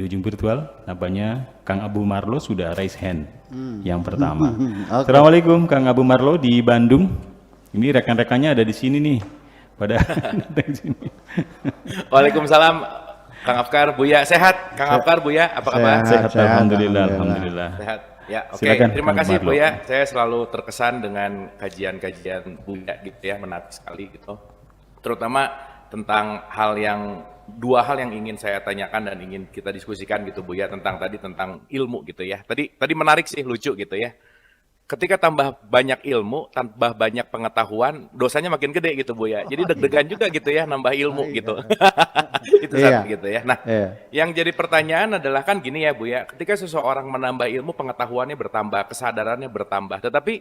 ujung virtual, nampaknya Kang Abu Marlo sudah raise hand yang pertama. Okay. Assalamualaikum Kang Abu Marlo di Bandung. Ini rekan-rekannya ada di sini nih. Pada datang sini. Waalaikumsalam Kang Afkar, Buya. Sehat Kang Afkar, Buya, apa kabar? Sehat, alhamdulillah. Sehat. Ya, oke. Silakan, Terima Kang kasih Marlo. Buya. Saya selalu terkesan dengan kajian-kajian Buya gitu ya, menarik sekali gitu. Terutama tentang dua hal yang ingin saya tanyakan dan ingin kita diskusikan gitu Buya, tentang ilmu gitu ya. Tadi menarik sih, lucu gitu ya. Ketika tambah banyak ilmu, tambah banyak pengetahuan, dosanya makin gede gitu Buya. Jadi deg-degan juga gitu ya, nambah ilmu gitu. Itu satu gitu ya. Nah, yang jadi pertanyaan adalah kan gini ya Buya, ketika seseorang menambah ilmu, pengetahuannya bertambah, kesadarannya bertambah, tetapi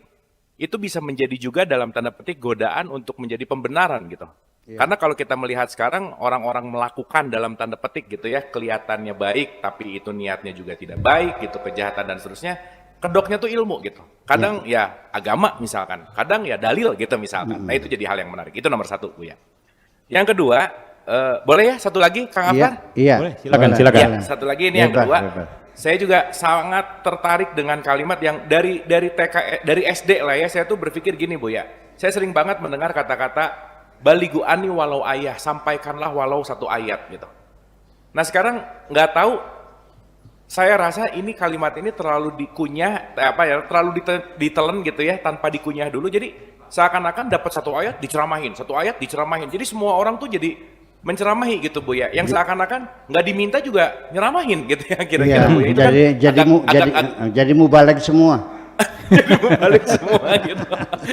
itu bisa menjadi juga dalam tanda petik godaan untuk menjadi pembenaran gitu. Karena kalau kita melihat sekarang orang-orang melakukan dalam tanda petik gitu ya, kelihatannya baik tapi itu niatnya juga tidak baik gitu, kejahatan dan seterusnya, kedoknya tuh ilmu gitu. Kadang ya agama misalkan, kadang ya dalil gitu misalkan. Nah itu jadi hal yang menarik. Itu nomor satu Buya. Yang kedua, boleh ya satu lagi Kang Afkar? Iya. Boleh, silakan. Ya, satu lagi ini yang kedua. Saya juga sangat tertarik dengan kalimat yang dari SD lah ya, saya tuh berpikir gini Buya. Saya sering banget mendengar kata-kata baligu ani walau ayah, sampaikanlah walau satu ayat gitu. Nah sekarang nggak tahu, saya rasa ini kalimat ini terlalu dikunyah, terlalu ditelen gitu ya, tanpa dikunyah dulu. Jadi seakan-akan dapat satu ayat diceramahin, Jadi semua orang tuh jadi menceramahi gitu Buya. Yang seakan-akan nggak diminta juga nyeramahin gitu ya kira-kira Buya. Itu jadi mubalek semua. Jadi membalik semua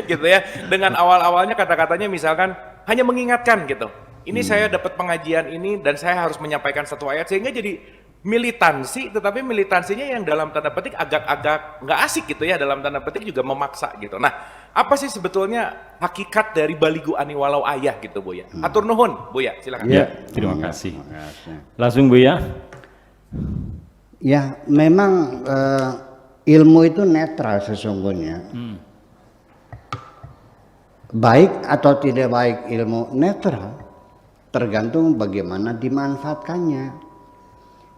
gitu ya. Dengan awal-awalnya kata-katanya misalkan hanya mengingatkan gitu. Ini saya dapat pengajian ini dan saya harus menyampaikan satu ayat, sehingga jadi militansi, tetapi militansinya yang dalam tanda petik agak-agak nggak asik gitu ya, dalam tanda petik juga memaksa gitu. Nah, apa sih sebetulnya hakikat dari baligu ani walau ayah gitu Buya? Atur nuhun Buya, silakan. Ya, terima kasih. Langsung Buya. Ya, memang ilmu itu netral sesungguhnya. Baik atau tidak baik ilmu netral, tergantung bagaimana dimanfaatkannya.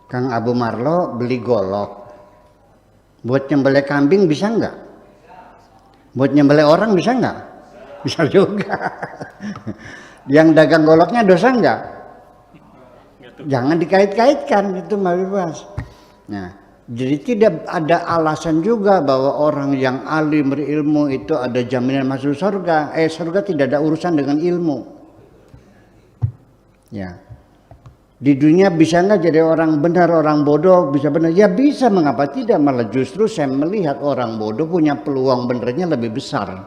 Kang Abu Marlo beli golok, buat nyembelih kambing bisa nggak? Buat nyembelih orang bisa nggak? Bisa juga. Yang dagang goloknya dosa nggak? Jangan dikait-kaitkan, itu mah bebas. Nah, jadi tidak ada alasan juga bahwa orang yang alim berilmu itu ada jaminan masuk surga. Surga tidak ada urusan dengan ilmu. Ya. Di dunia bisa nggak jadi orang benar, orang bodoh bisa benar? Ya bisa, mengapa tidak? Malah justru saya melihat orang bodoh punya peluang benernya lebih besar.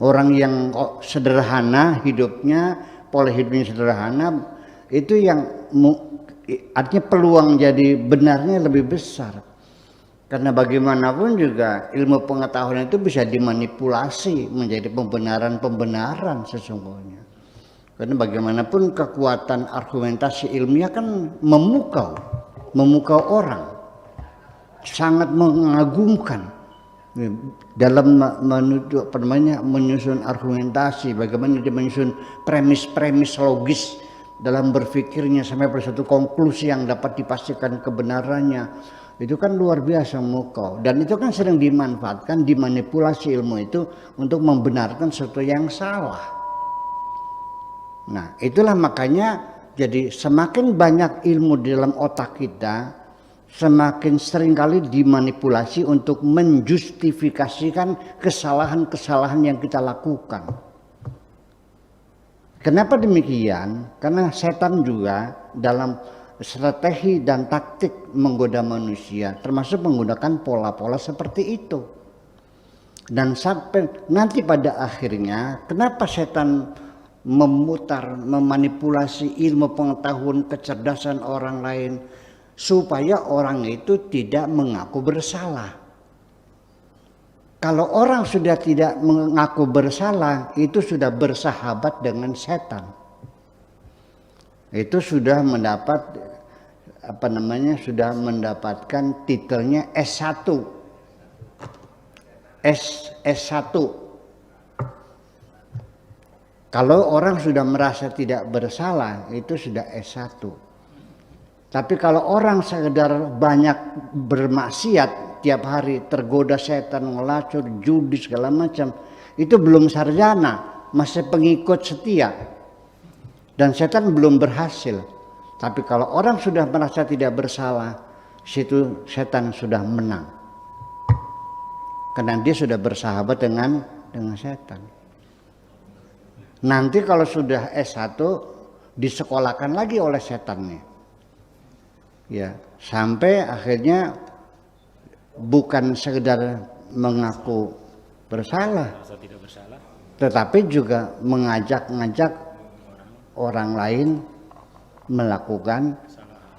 Orang yang sederhana hidupnya, pola hidupnya sederhana, itu yang artinya peluang jadi benarnya lebih besar. Karena bagaimanapun juga ilmu pengetahuan itu bisa dimanipulasi menjadi pembenaran sesungguhnya. Karena bagaimanapun kekuatan argumentasi ilmiah kan memukau orang, sangat mengagumkan dalam menyusun argumentasi, bagaimana dia menyusun premis-premis logis dalam berpikirnya sampai pada satu konklusi yang dapat dipastikan kebenarannya. Itu kan luar biasa memukau, dan itu kan sering dimanfaatkan, dimanipulasi ilmu itu untuk membenarkan sesuatu yang salah. Nah, itulah makanya jadi semakin banyak ilmu di dalam otak kita, semakin seringkali dimanipulasi untuk menjustifikasikan kesalahan-kesalahan yang kita lakukan. Kenapa demikian? Karena setan juga dalam strategi dan taktik menggoda manusia, termasuk menggunakan pola-pola seperti itu. Dan sampai nanti pada akhirnya, kenapa setan memanipulasi ilmu pengetahuan kecerdasan orang lain supaya orang itu tidak mengaku bersalah. Kalau orang sudah tidak mengaku bersalah, itu sudah bersahabat dengan setan. Itu sudah sudah mendapatkan titelnya S1. S1. Kalau orang sudah merasa tidak bersalah, itu sudah S1. Tapi kalau orang sekedar banyak bermaksiat tiap hari, tergoda setan, ngelacur, judi segala macam, itu belum sarjana, masih pengikut setia. Dan setan belum berhasil. Tapi kalau orang sudah merasa tidak bersalah, situ setan sudah menang. Karena dia sudah bersahabat dengan setan. Nanti kalau sudah S1 disekolahkan lagi oleh setannya. Ya, sampai akhirnya bukan sekedar mengaku bersalah, tetapi juga mengajak-ngajak orang lain melakukan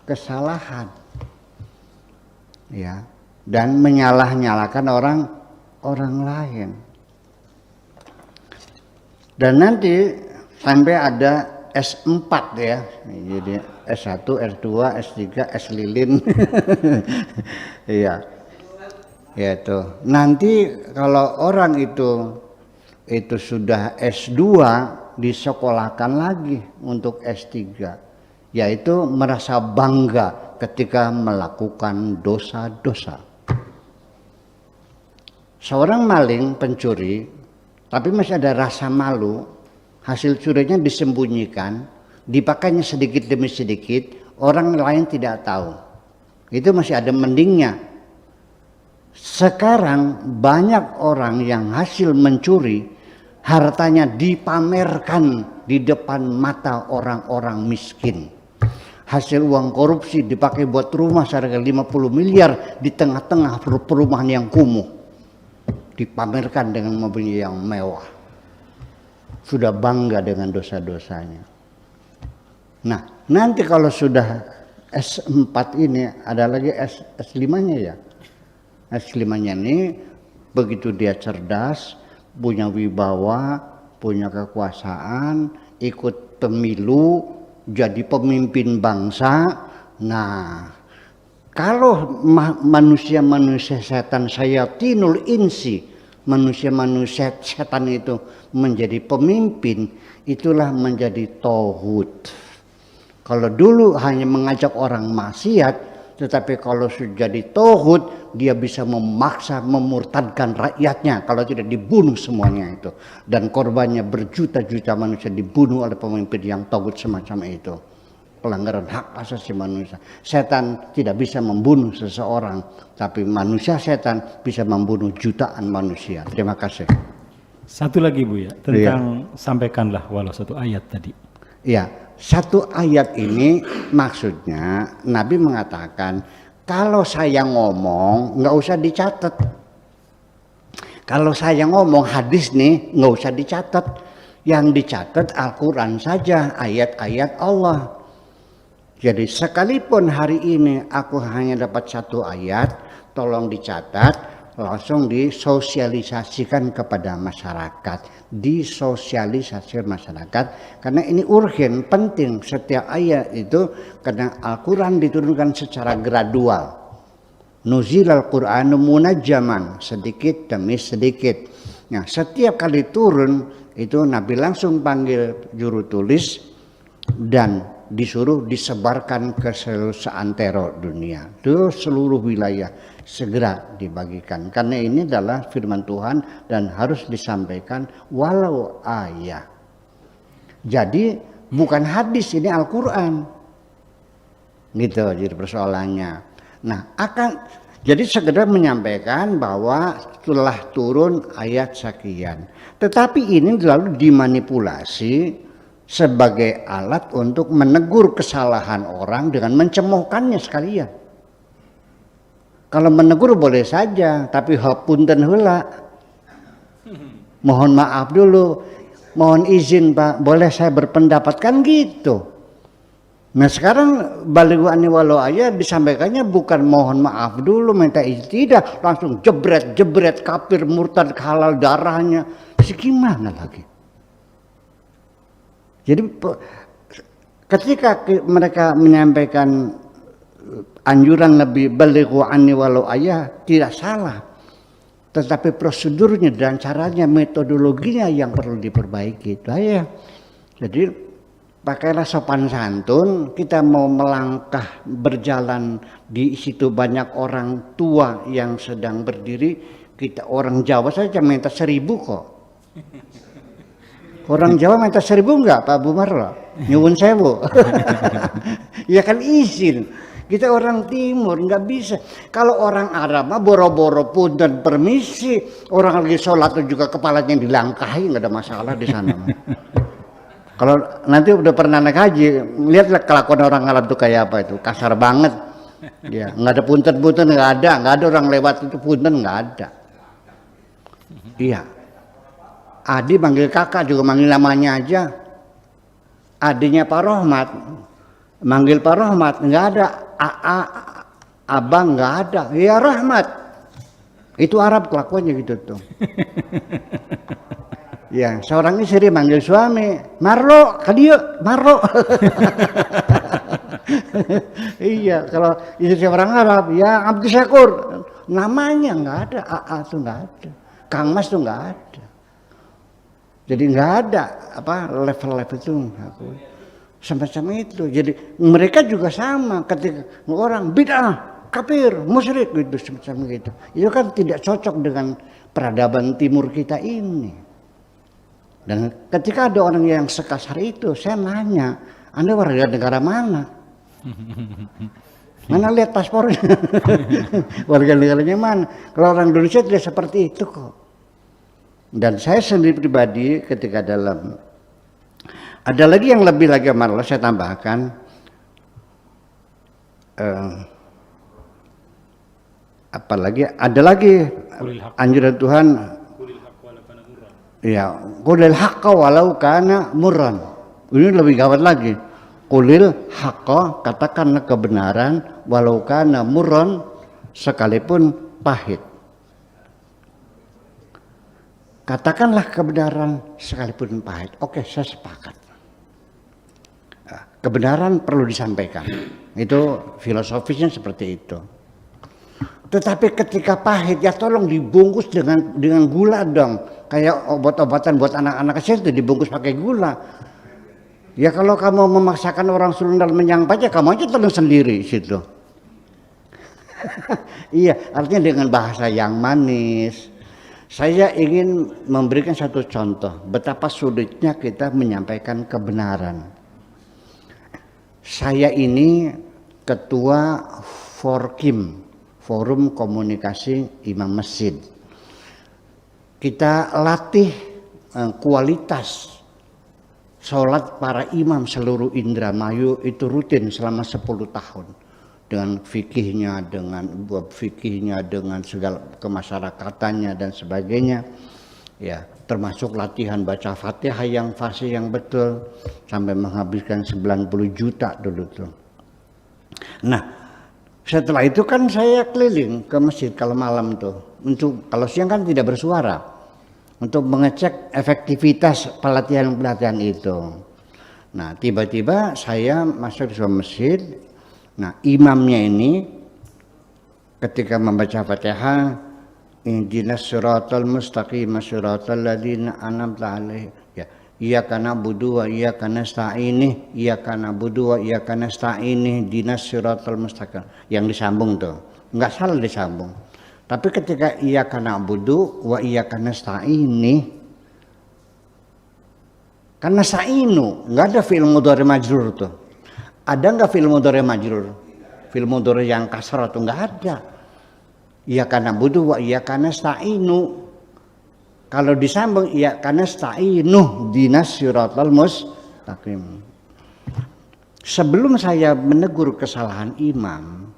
kesalahan. Ya, dan menyalah-nyalakan orang lain. Dan nanti sampai ada S4 ya. Jadi S1, S2, S3, S lilin. Iya. Ya itu. Nanti kalau orang itu sudah S2 disekolahkan lagi untuk S3, yaitu merasa bangga ketika melakukan dosa-dosa. Seorang maling, pencuri, tapi masih ada rasa malu, hasil curinya disembunyikan, dipakainya sedikit demi sedikit, orang lain tidak tahu. Itu masih ada mendingnya. Sekarang banyak orang yang hasil mencuri, hartanya dipamerkan di depan mata orang-orang miskin. Hasil uang korupsi dipakai buat rumah seharga 50 miliar di tengah-tengah perumahan yang kumuh. Dipamerkan dengan mobil yang mewah. Sudah bangga dengan dosa-dosanya. Nah, nanti kalau sudah S4 ini ada lagi S5-nya ya. S5-nya ini begitu dia cerdas, punya wibawa, punya kekuasaan, ikut pemilu, jadi pemimpin bangsa. Nah, kalau manusia-manusia setan syayatinul insi, manusia-manusia setan itu menjadi pemimpin, itulah menjadi tauhid. Kalau dulu hanya mengajak orang maksiat, tetapi kalau sudah jadi tauhid, dia bisa memaksa memurtadkan rakyatnya kalau tidak dibunuh semuanya itu. Dan korbannya berjuta-juta manusia dibunuh oleh pemimpin yang tauhid semacam itu. Pelanggaran hak asasi manusia. Setan tidak bisa membunuh seseorang, tapi manusia setan bisa membunuh jutaan manusia. Terima kasih. Satu lagi Bu ya, tentang sampaikanlah walau satu ayat tadi. Ya, satu ayat ini maksudnya Nabi mengatakan kalau saya ngomong nggak usah dicatat. Kalau saya ngomong hadis nih nggak usah dicatat. Yang dicatat Al-Quran saja, ayat-ayat Allah. Jadi sekalipun hari ini aku hanya dapat satu ayat, tolong dicatat, langsung disosialisasikan kepada masyarakat. Disosialisasikan masyarakat, karena ini urgen, penting. Setiap ayat itu, karena Al-Quran diturunkan secara gradual. Nuzil Al-Qur'anu munajjaman, sedikit demi sedikit. Nah, setiap kali turun, itu Nabi langsung panggil juru tulis, dan disuruh disebarkan ke seluruh seantero dunia, ke seluruh wilayah, segera dibagikan. Karena ini adalah firman Tuhan dan harus disampaikan walau ayat. Jadi bukan hadis, ini Al-Quran. Gitu jadi persoalannya. Nah, jadi sekedar menyampaikan bahwa telah turun ayat sekian. Tetapi ini lalu dimanipulasi sebagai alat untuk menegur kesalahan orang dengan mencemoohkannya sekalian. Kalau menegur boleh saja, tapi hapunten heula. Mohon maaf dulu, mohon izin Pak, boleh saya berpendapat, kan gitu. Nah sekarang balighu anni walau ayat disampaikannya bukan mohon maaf dulu, minta izin, tidak, langsung jebret kafir murtad halal darahnya. Gimana lagi? Jadi ketika mereka menyampaikan anjuran lebih balighu anni walau ayat, tidak salah. Tetapi prosedurnya dan caranya, metodologinya yang perlu diperbaiki. Itu aja. Jadi pakailah sopan santun. Kita mau melangkah berjalan di situ banyak orang tua yang sedang berdiri. Kita orang Jawa saja minta 1.000 kok. Orang Jawa minta 1.000 enggak Pak Abu Marlo? Nyuwun sewu. Ya kan izin. Kita orang timur nggak bisa. Kalau orang Arab mah boro-boro pun dan permisi. Orang lagi sholat juga kepalanya dilangkahi, nggak ada masalah di sana. Kalau nanti udah pernah naik haji, lihatlah kelakuan orang Arab tuh kayak apa itu, kasar banget. Ya, nggak ada punten-punten, nggak ada orang lewat itu punten nggak ada. Iya. Adi manggil kakak juga manggil namanya aja. Adinya Pak Rohmat, manggil Pak Rohmat nggak ada. Abang nggak ada. Ya Rahmat. Itu Arab kelakuannya gitu tuh. Ya, seorang istri manggil suami, Marlo, kadia, Marlo. Iya, kalau istri orang Arab, ya Abdul Syakur, namanya nggak ada, AA tuh nggak ada, Kang Mas tuh nggak ada. Jadi nggak ada apa level-level itu semacam itu. Jadi mereka juga sama ketika orang bid'ah, kafir, musyrik gitu semacam gitu. Itu kan tidak cocok dengan peradaban timur kita ini. Dan ketika ada orang yang sekasar itu, saya nanya, Anda warga negara mana? Mana lihat paspornya? Warga negaranya mana? Kalau orang Indonesia tidak seperti itu kok. Dan saya sendiri pribadi ketika dalam ada lagi yang lebih lagi malah saya tambahkan apalagi ada lagi anjuran Tuhan ya qulil haqqa walau kana murran. Ini lebih gawat lagi. Qulil haqqa, katakanlah kebenaran walau kana murran, sekalipun pahit. Katakanlah kebenaran sekalipun pahit. Oke, saya sepakat. Kebenaran perlu disampaikan. Itu filosofisnya seperti itu. Tetapi ketika pahit, ya tolong dibungkus dengan gula dong. Kayak obat-obatan buat anak-anak kecil itu dibungkus pakai gula. Ya kalau kamu memaksakan orang Sunda menyampaikan, kamu aja telan sendiri situ. Iya, artinya dengan bahasa yang manis. Saya ingin memberikan satu contoh betapa sulitnya kita menyampaikan kebenaran. Saya ini ketua Forkim, Forum Komunikasi Imam Masjid. Kita latih kualitas sholat para imam seluruh Indramayu itu rutin selama 10 tahun. Dengan fikihnya, dengan bab fikihnya, dengan segala kemasyarakatannya dan sebagainya, ya termasuk latihan baca Fatihah yang fasih yang betul sampai menghabiskan 90 juta dulu tuh. Nah, setelah itu kan saya keliling ke masjid kalau malam tuh, untuk kalau siang kan tidak bersuara, untuk mengecek efektivitas pelatihan-pelatihan itu. Nah, tiba-tiba saya masuk ke masjid. Nah, imamnya ini ketika membaca Fatihah, ihdinas siratal mustaqim siratal ladzina an'amta 'alaihim, ya, iyyaka na'budu wa iyyaka nasta'in, iyyaka na'budu wa iyyaka nasta'in, ihdinas siratal mustaqim. Yang disambung tuh, enggak salah disambung. Tapi ketika iyyaka na'budu wa iyyaka nasta'in, kan nasta'inu, enggak ada fi'il mudhari majrur tuh. Ada nggak fi'il mudhari majrur? Fi'il mudhari yang kasrah itu nggak ada. Iyyaka na'budu wa iyyaka nasta'inu. Kalau disambung iyyaka nasta'inu dinas siratal mustaqim. Sebelum saya menegur kesalahan imam,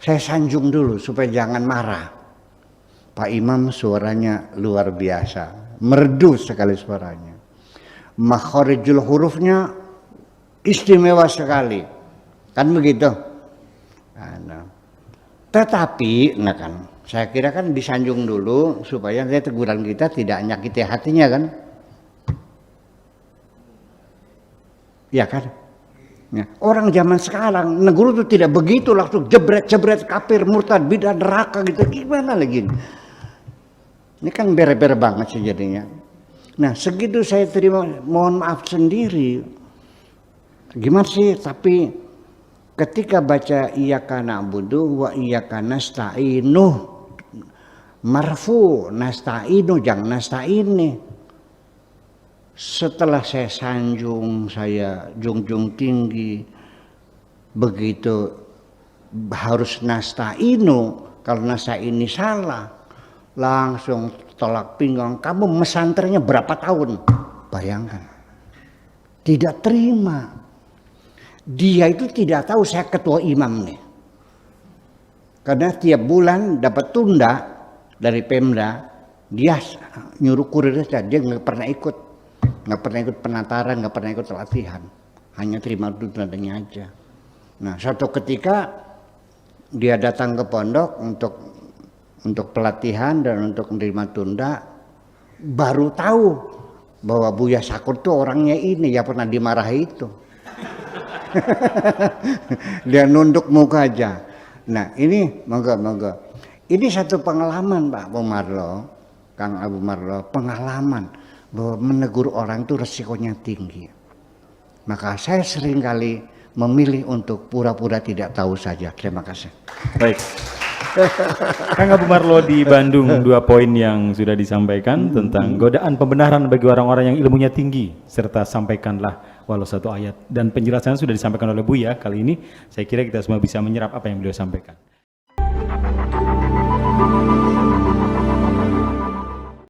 saya sanjung dulu supaya jangan marah. Pak Imam suaranya luar biasa, merdu sekali suaranya. Makharijul hurufnya istimewa sekali, kan begitu. Nah, tetapi, nah kan, saya kira kan disanjung dulu supaya teguran kita tidak nyakiti hatinya kan, ya kan. Nah, orang zaman sekarang negur itu tidak begitu langsung jebret kafir, murtad, bidah, neraka gitu. Gimana lagi? Ini kan bere-bere banget sih jadinya. Nah segitu saya terima, mohon maaf sendiri. Gimana sih? Tapi ketika baca iyyaka na'budu wa iyyaka nasta'inu, marfu, nasta'inu, jangan nasta'ini. Setelah saya sanjung, saya junjung tinggi, begitu harus nasta'inu, kalau nasta'ini salah, langsung tolak pinggang. Kamu mesanternya berapa tahun? Bayangkan, tidak terima. Dia itu tidak tahu saya ketua imam nih, karena tiap bulan dapat tunda dari Pemda, dia nyuruh kurir saja, dia nggak pernah ikut penataran, nggak pernah ikut latihan, hanya terima tundanya aja. Nah suatu ketika dia datang ke pondok untuk pelatihan dan untuk menerima tunda, baru tahu bahwa Buya Sakur tuh orangnya ini yang pernah dimarahi itu. Dia nunduk muka aja. Nah ini moga ini satu pengalaman Pak Abu Marlo, Kang Abu Marlo, pengalaman bahwa menegur orang itu resikonya tinggi. Maka saya seringkali memilih untuk pura-pura tidak tahu saja. Terima kasih. Baik. Kang Abu Marlo di Bandung, 2 poin yang sudah disampaikan tentang godaan pembenaran bagi orang-orang yang ilmunya tinggi, serta sampaikanlah walau 1 ayat, dan penjelasan sudah disampaikan oleh Buya kali ini. Saya kira kita semua bisa menyerap apa yang beliau sampaikan.